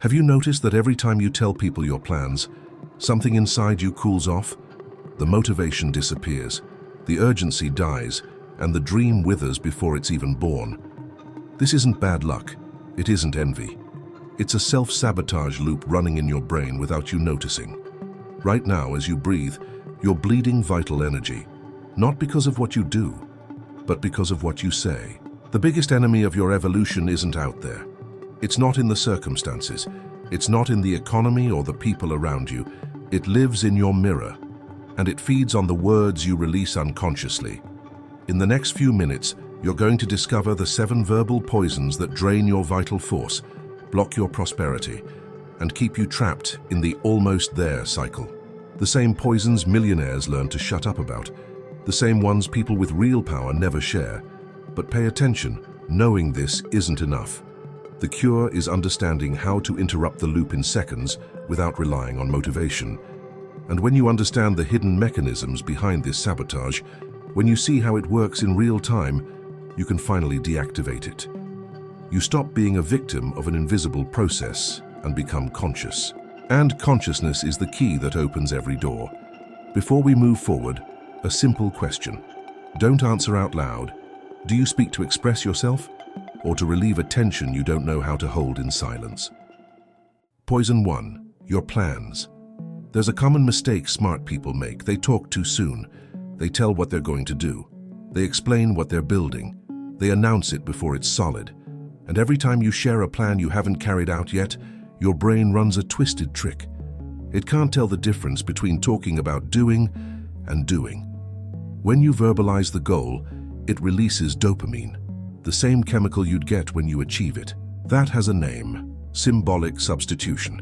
Have you noticed that every time you tell people your plans, something inside you cools off? The motivation disappears, the urgency dies, and the dream withers before it's even born. This isn't bad luck. It isn't envy. It's a self-sabotage loop running in your brain without you noticing. Right now, as you breathe, you're bleeding vital energy, not because of what you do, but because of what you say. The biggest enemy of your evolution isn't out there. It's not in the circumstances. It's not in the economy or the people around you. It lives in your mirror, and it feeds on the words you release unconsciously. In the next few minutes, you're going to discover the 7 verbal poisons that drain your vital force, block your prosperity, and keep you trapped in the almost there cycle. The same poisons millionaires learn to shut up about, the same ones people with real power never share. But pay attention, knowing this isn't enough. The cure is understanding how to interrupt the loop in seconds without relying on motivation. And when you understand the hidden mechanisms behind this sabotage, when you see how it works in real time, you can finally deactivate it. You stop being a victim of an invisible process and become conscious. And consciousness is the key that opens every door. Before we move forward, a simple question. Don't answer out loud. Do you speak to express yourself, or to relieve a tension you don't know how to hold in silence? Poison 1. Your plans. There's a common mistake smart people make. They talk too soon. They tell what they're going to do. They explain what they're building. They announce it before it's solid. And every time you share a plan you haven't carried out yet, your brain runs a twisted trick. It can't tell the difference between talking about doing and doing. When you verbalize the goal, it releases dopamine, the same chemical you'd get when you achieve it. That has a name: symbolic substitution.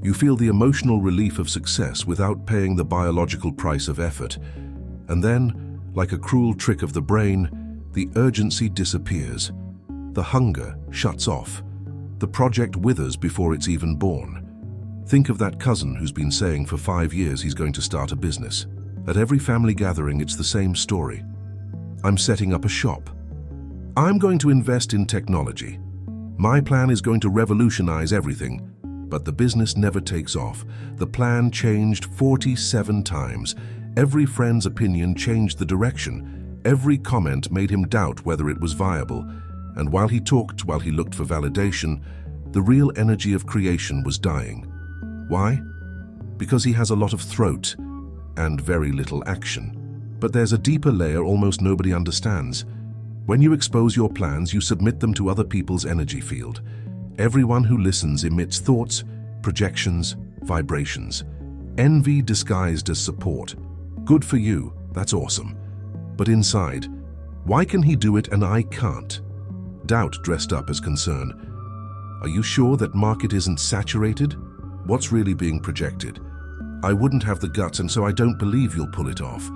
You feel the emotional relief of success without paying the biological price of effort. And then, like a cruel trick of the brain, the urgency disappears. The hunger shuts off. The project withers before it's even born. Think of that cousin who's been saying for 5 years he's going to start a business. At every family gathering, it's the same story. I'm setting up a shop. I'm going to invest in technology. My plan is going to revolutionize everything. But the business never takes off. The plan changed 47 times. Every friend's opinion changed the direction. Every comment made him doubt whether it was viable. And while he talked, while he looked for validation, the real energy of creation was dying. Why? Because he has a lot of throat and very little action. But there's a deeper layer almost nobody understands. When you expose your plans, you submit them to other people's energy field. Everyone who listens emits thoughts, projections, vibrations. Envy disguised as support. Good for you, that's awesome. But inside, why can he do it and I can't? Doubt dressed up as concern. Are you sure that market isn't saturated? What's really being projected? I wouldn't have the guts, and so I don't believe you'll pull it off.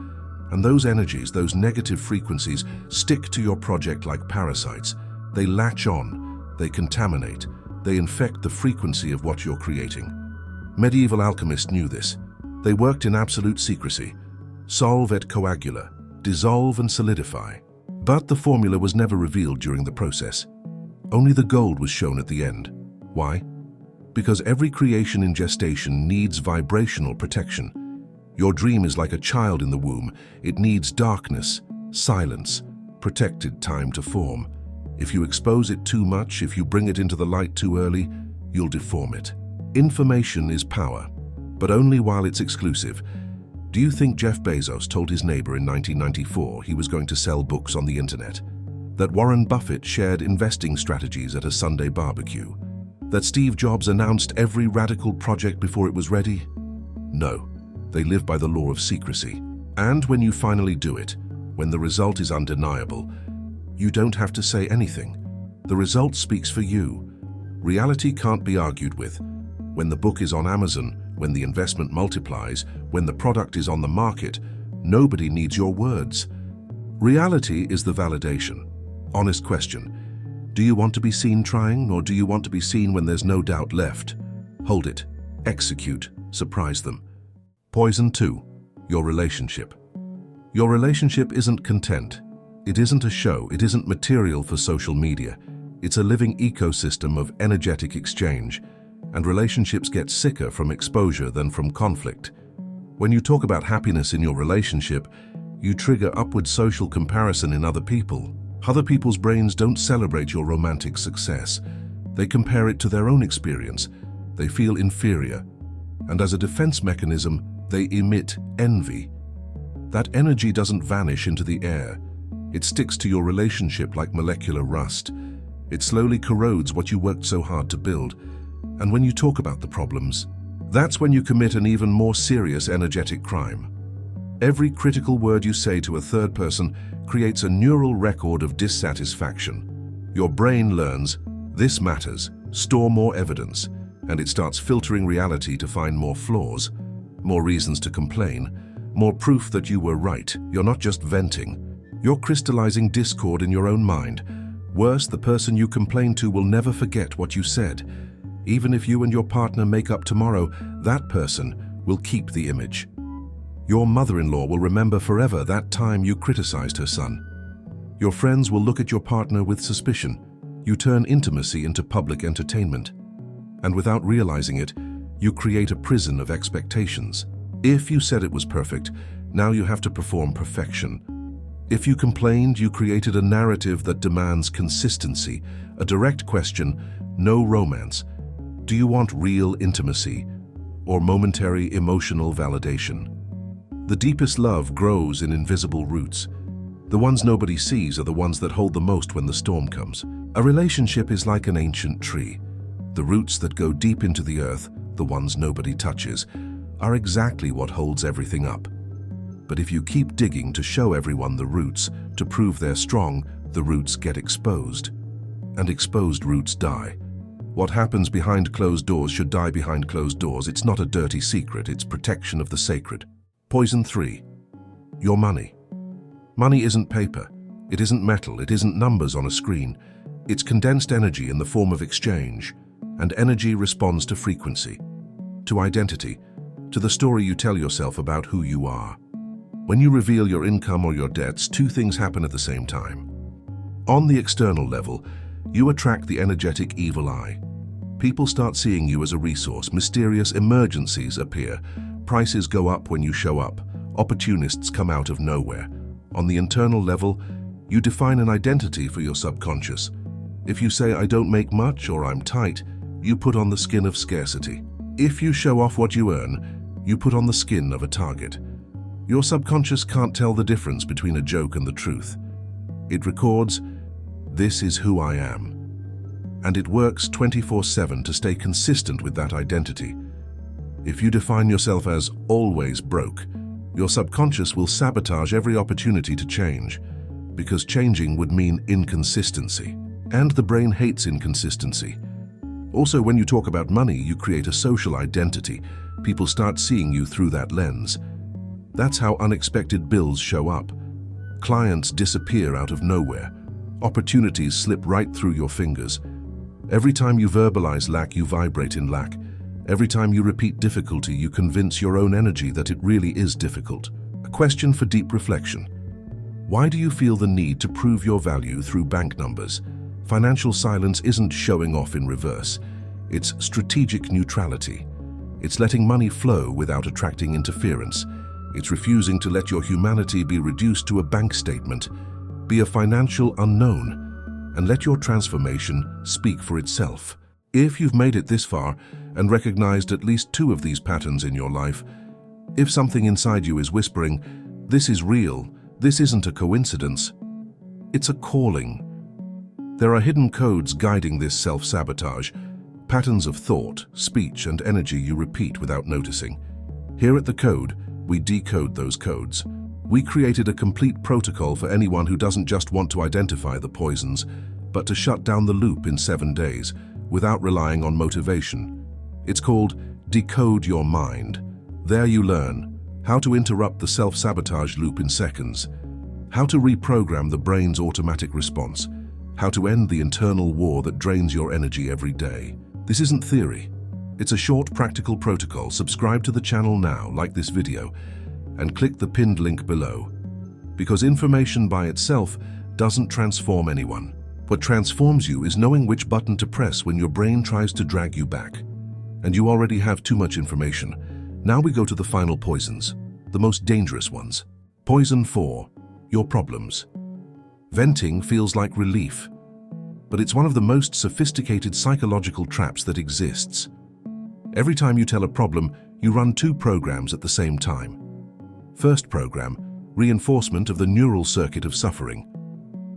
And those energies, those negative frequencies, stick to your project like parasites. They latch on, they contaminate, they infect the frequency of what you're creating. Medieval alchemists knew this. They worked in absolute secrecy. Solve et coagula, dissolve and solidify. But the formula was never revealed during the process. Only the gold was shown at the end. Why? Because every creation in gestation needs vibrational protection. Your dream is like a child in the womb. It needs darkness, silence, protected time to form. If you expose it too much, if you bring it into the light too early, you'll deform it. Information is power, but only while it's exclusive. Do you think Jeff Bezos told his neighbor in 1994 he was going to sell books on the internet? That Warren Buffett shared investing strategies at a Sunday barbecue? That Steve Jobs announced every radical project before it was ready? No. They live by the law of secrecy. And when you finally do it, when the result is undeniable, you don't have to say anything. The result speaks for you. Reality can't be argued with. When the book is on Amazon, when the investment multiplies, when the product is on the market, nobody needs your words. Reality is the validation. Honest question. Do you want to be seen trying, or do you want to be seen when there's no doubt left? Hold it. Execute. Surprise them. Poison 2. Your relationship. Your relationship isn't content. It isn't a show. It isn't material for social media. It's a living ecosystem of energetic exchange. and relationships get sicker from exposure than from conflict. When you talk about happiness in your relationship, you trigger upward social comparison in other people. Other people's brains don't celebrate your romantic success. They compare it to their own experience. They feel inferior. And as a defense mechanism, they emit envy. That energy doesn't vanish into the air. It sticks to your relationship like molecular rust. It slowly corrodes what you worked so hard to build. And when you talk about the problems, that's when you commit an even more serious energetic crime. Every critical word you say to a third person creates a neural record of dissatisfaction. Your brain learns, this matters, store more evidence, and it starts filtering reality to find more flaws, more reasons to complain, more proof that you were right. You're not just venting. You're crystallizing discord in your own mind. Worse, the person you complain to will never forget what you said. Even if you and your partner make up tomorrow, that person will keep the image. Your mother-in-law will remember forever that time you criticized her son. Your friends will look at your partner with suspicion. You turn intimacy into public entertainment. And without realizing it, you create a prison of expectations. If you said it was perfect, now you have to perform perfection. If you complained, you created a narrative that demands consistency, a direct question, no romance. Do you want real intimacy or momentary emotional validation? The deepest love grows in invisible roots. The ones nobody sees are the ones that hold the most when the storm comes. A relationship is like an ancient tree. The roots that go deep into the earth, the ones nobody touches, are exactly what holds everything up. But if you keep digging to show everyone the roots, to prove they're strong, the roots get exposed. And exposed roots die. What happens behind closed doors should die behind closed doors. It's not a dirty secret, it's protection of the sacred. Poison 3. Your money. Money isn't paper. It isn't metal. It isn't numbers on a screen. It's condensed energy in the form of exchange. And energy responds to frequency, to identity, to the story you tell yourself about who you are. When you reveal your income or your debts, two things happen at the same time. On the external level, you attract the energetic evil eye. People start seeing you as a resource. Mysterious emergencies appear. Prices go up when you show up. Opportunists come out of nowhere. On the internal level, you define an identity for your subconscious. If you say, I don't make much or I'm tight, you put on the skin of scarcity. If you show off what you earn, you put on the skin of a target. Your subconscious can't tell the difference between a joke and the truth. It records, this is who I am. And it works 24/7 to stay consistent with that identity. If you define yourself as always broke, your subconscious will sabotage every opportunity to change, because changing would mean inconsistency. And the brain hates inconsistency. Also, when you talk about money, you create a social identity. People start seeing you through that lens. That's how unexpected bills show up. Clients disappear out of nowhere. Opportunities slip right through your fingers. Every time you verbalize lack, you vibrate in lack. Every time you repeat difficulty, you convince your own energy that it really is difficult. A question for deep reflection. Why do you feel the need to prove your value through bank numbers? Financial silence isn't showing off in reverse. It's strategic neutrality. It's letting money flow without attracting interference. It's refusing to let your humanity be reduced to a bank statement. Be a financial unknown, and let your transformation speak for itself. If you've made it this far and recognized at least 2 of these patterns in your life, if something inside you is whispering, this is real, this isn't a coincidence, it's a calling. There are hidden codes guiding this self-sabotage, patterns of thought, speech, and energy you repeat without noticing. Here at The Code, we decode those codes. We created a complete protocol for anyone who doesn't just want to identify the poisons, but to shut down the loop in 7 days without relying on motivation. It's called Decode Your Mind. There you learn how to interrupt the self-sabotage loop in seconds, how to reprogram the brain's automatic response, how to end the internal war that drains your energy every day. This isn't theory. It's a short, practical protocol. Subscribe to the channel now, like this video, and click the pinned link below. Because information by itself doesn't transform anyone. What transforms you is knowing which button to press when your brain tries to drag you back. And you already have too much information. Now we go to the final poisons, the most dangerous ones. Poison 4, your problems. Venting feels like relief, but it's one of the most sophisticated psychological traps that exists. Every time you tell a problem, you run 2 programs at the same time. First program, reinforcement of the neural circuit of suffering.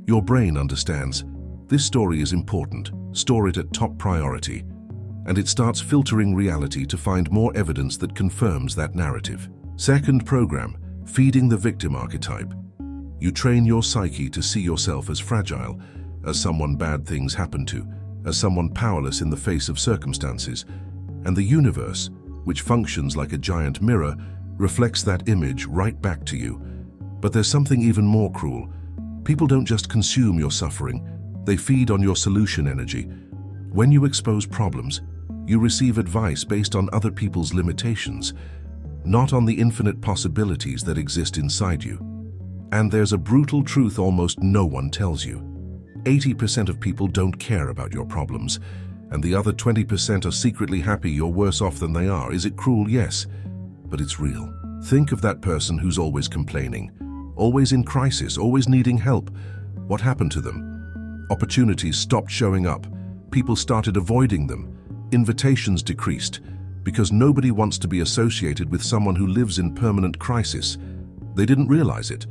Your brain understands, this story is important, store it at top priority, and it starts filtering reality to find more evidence that confirms that narrative. Second program, feeding the victim archetype. You train your psyche to see yourself as fragile, as someone bad things happen to, as someone powerless in the face of circumstances, and the universe, which functions like a giant mirror, reflects that image right back to you. But there's something even more cruel. People don't just consume your suffering, they feed on your solution energy. When you expose problems, you receive advice based on other people's limitations, not on the infinite possibilities that exist inside you. And there's a brutal truth almost no one tells you. 80% of people don't care about your problems, and the other 20% are secretly happy you're worse off than they are. Is it cruel? Yes, but it's real. Think of that person who's always complaining, always in crisis, always needing help. What happened to them? Opportunities stopped showing up. People started avoiding them. Invitations decreased, because nobody wants to be associated with someone who lives in permanent crisis. They didn't realize it,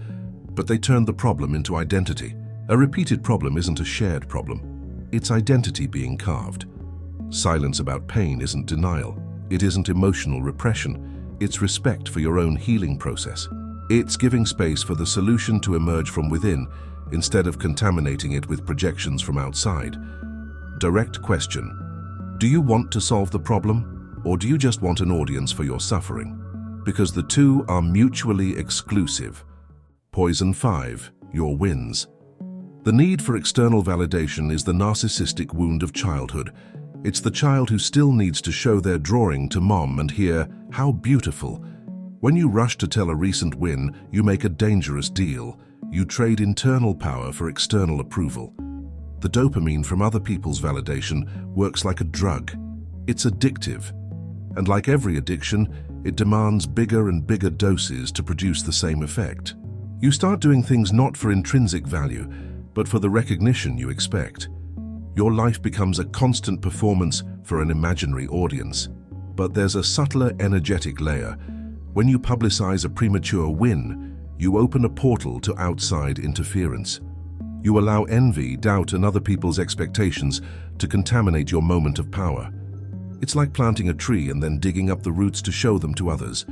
but they turned the problem into identity. A repeated problem isn't a shared problem. It's identity being carved. Silence about pain isn't denial. It isn't emotional repression. It's respect for your own healing process. It's giving space for the solution to emerge from within, instead of contaminating it with projections from outside. Direct question. Do you want to solve the problem, or do you just want an audience for your suffering? Because the two are mutually exclusive. Poison 5, your wins. The need for external validation is the narcissistic wound of childhood. It's the child who still needs to show their drawing to mom and hear, "How beautiful." When you rush to tell a recent win, you make a dangerous deal. You trade internal power for external approval. The dopamine from other people's validation works like a drug. It's addictive. And like every addiction, it demands bigger and bigger doses to produce the same effect. You start doing things not for intrinsic value, but for the recognition you expect. Your life becomes a constant performance for an imaginary audience. But there's a subtler energetic layer. When you publicize a premature win, you open a portal to outside interference. You allow envy, doubt, and other people's expectations to contaminate your moment of power. It's like planting a tree and then digging up the roots to show them to others.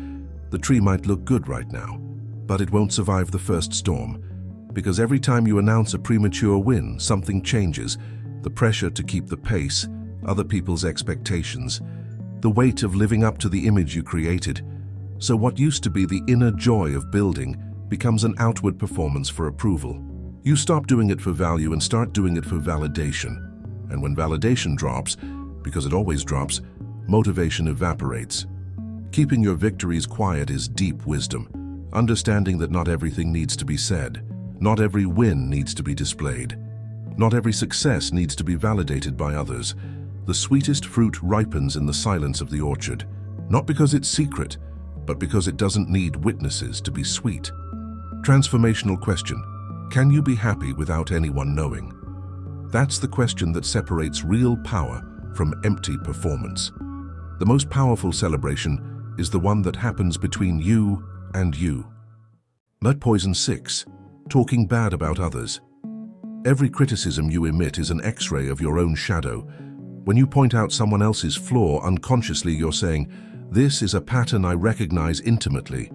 The tree might look good right now, but it won't survive the first storm. Because every time you announce a premature win, something changes. The pressure to keep the pace, other people's expectations, the weight of living up to the image you created. So what used to be the inner joy of building becomes an outward performance for approval. You stop doing it for value and start doing it for validation. And when validation drops, because it always drops, motivation evaporates. Keeping your victories quiet is deep wisdom, understanding that not everything needs to be said. Not every win needs to be displayed. Not every success needs to be validated by others. The sweetest fruit ripens in the silence of the orchard, not because it's secret, but because it doesn't need witnesses to be sweet. Transformational question. Can you be happy without anyone knowing? That's the question that separates real power from empty performance. The most powerful celebration is the one that happens between you and you. Poison 6. Talking bad about others. Every criticism you emit is an X-ray of your own shadow. When you point out someone else's flaw, unconsciously you're saying, "This is a pattern I recognize intimately."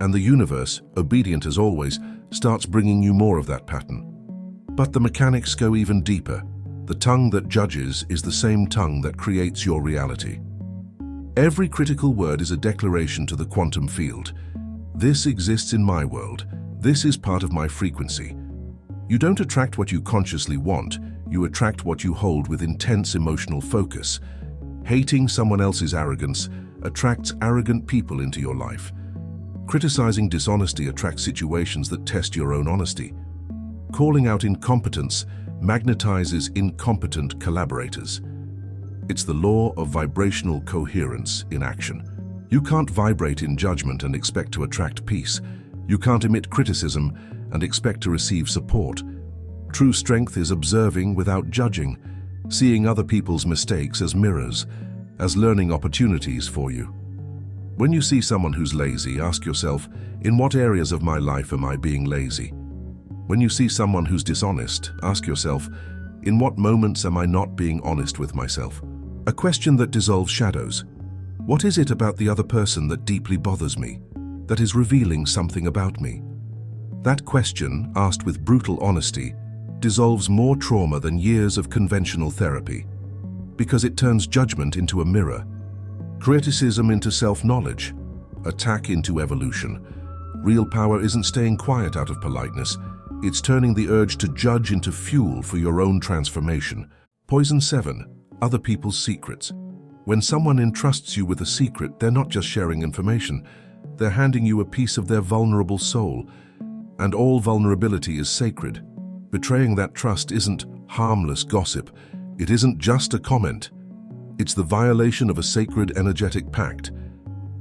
And the universe, obedient as always, starts bringing you more of that pattern. But the mechanics go even deeper. The tongue that judges is the same tongue that creates your reality. Every critical word is a declaration to the quantum field. This exists in my world. This is part of my frequency. You don't attract what you consciously want, you attract what you hold with intense emotional focus. Hating someone else's arrogance attracts arrogant people into your life. Criticizing dishonesty attracts situations that test your own honesty. Calling out incompetence magnetizes incompetent collaborators. It's the law of vibrational coherence in action. You can't vibrate in judgment and expect to attract peace. You can't emit criticism and expect to receive support. True strength is observing without judging, seeing other people's mistakes as mirrors, as learning opportunities for you. When you see someone who's lazy, ask yourself, in what areas of my life am I being lazy? When you see someone who's dishonest, ask yourself, in what moments am I not being honest with myself? A question that dissolves shadows. What is it about the other person that deeply bothers me, that is revealing something about me? That question, asked with brutal honesty, dissolves more trauma than years of conventional therapy, because it turns judgment into a mirror, criticism into self-knowledge, attack into evolution. Real power isn't staying quiet out of politeness, it's turning the urge to judge into fuel for your own transformation. Poison 7. Other people's secrets. When someone entrusts you with a secret, they're not just sharing information, they're handing you a piece of their vulnerable soul. And all vulnerability is sacred. Betraying that trust isn't harmless gossip. It isn't just a comment. It's the violation of a sacred energetic pact.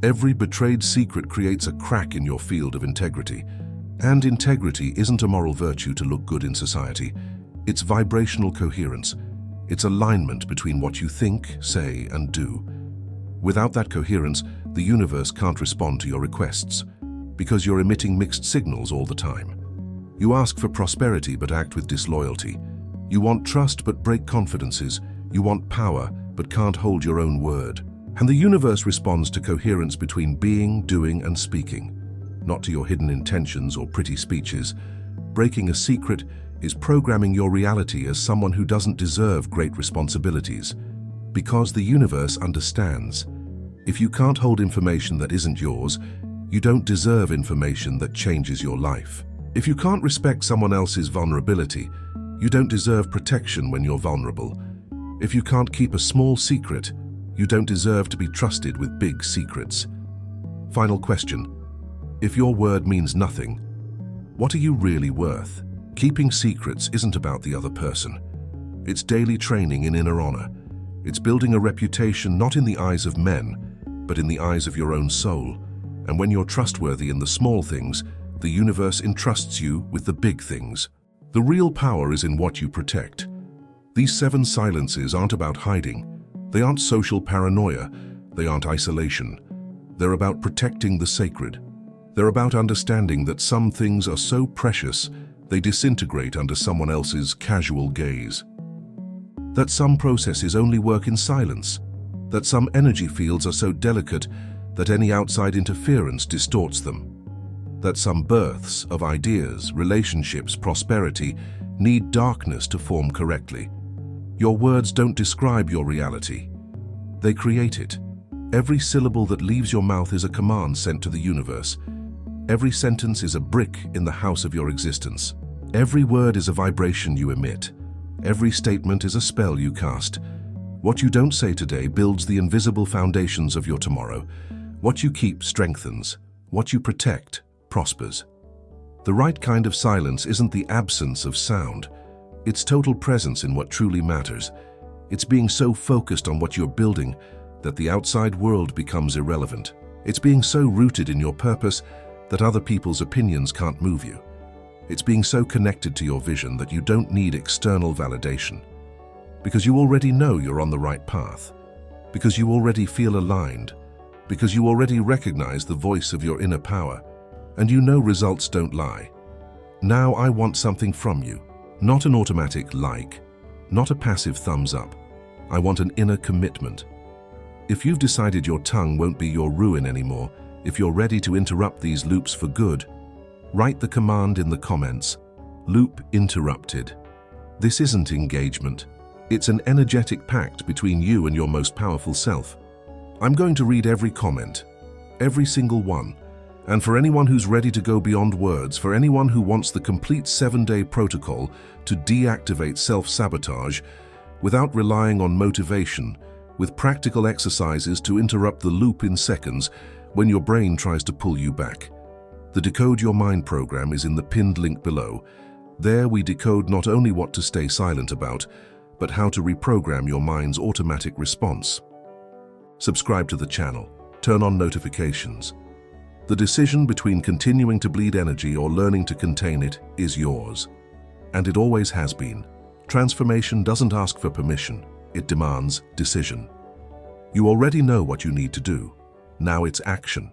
Every betrayed secret creates a crack in your field of integrity. And integrity isn't a moral virtue to look good in society. It's vibrational coherence. It's alignment between what you think, say, and do. Without that coherence, the universe can't respond to your requests, because you're emitting mixed signals all the time. You ask for prosperity but act with disloyalty. You want trust but break confidences. You want power but can't hold your own word. And the universe responds to coherence between being, doing, and speaking, not to your hidden intentions or pretty speeches. Breaking a secret is programming your reality as someone who doesn't deserve great responsibilities. Because the universe understands. If you can't hold information that isn't yours, you don't deserve information that changes your life. If you can't respect someone else's vulnerability, you don't deserve protection when you're vulnerable. If you can't keep a small secret, you don't deserve to be trusted with big secrets. Final question. If your word means nothing, what are you really worth? Keeping secrets isn't about the other person. It's daily training in inner honor. It's building a reputation not in the eyes of men, but in the eyes of your own soul. And when you're trustworthy in the small things, the universe entrusts you with the big things. The real power is in what you protect. These 7 silences aren't about hiding. They aren't social paranoia. They aren't isolation. They're about protecting the sacred. They're about understanding that some things are so precious they disintegrate under someone else's casual gaze. That some processes only work in silence. That some energy fields are so delicate that any outside interference distorts them. That some births of ideas, relationships, prosperity need darkness to form correctly. Your words don't describe your reality. They create it. Every syllable that leaves your mouth is a command sent to the universe. Every sentence is a brick in the house of your existence. Every word is a vibration you emit. Every statement is a spell you cast. What you don't say today builds the invisible foundations of your tomorrow. What you keep strengthens. What you protect prospers. The right kind of silence isn't the absence of sound. It's total presence in what truly matters. It's being so focused on what you're building that the outside world becomes irrelevant. It's being so rooted in your purpose that other people's opinions can't move you. It's being so connected to your vision that you don't need external validation. Because you already know you're on the right path. Because you already feel aligned. Because you already recognize the voice of your inner power. And you know results don't lie. Now I want something from you. Not an automatic like. Not a passive thumbs up. I want an inner commitment. If you've decided your tongue won't be your ruin anymore, if you're ready to interrupt these loops for good, write the command in the comments. Loop interrupted. This isn't engagement. It's an energetic pact between you and your most powerful self. I'm going to read every comment, every single one. And for anyone who's ready to go beyond words, for anyone who wants the complete 7-day protocol to deactivate self-sabotage without relying on motivation, with practical exercises to interrupt the loop in seconds when your brain tries to pull you back. The Decode Your Mind program is in the pinned link below. There we decode not only what to stay silent about, but how to reprogram your mind's automatic response. Subscribe to the channel. Turn on notifications. The decision between continuing to bleed energy or learning to contain it is yours. And it always has been. Transformation doesn't ask for permission. It demands decision. You already know what you need to do. Now it's action.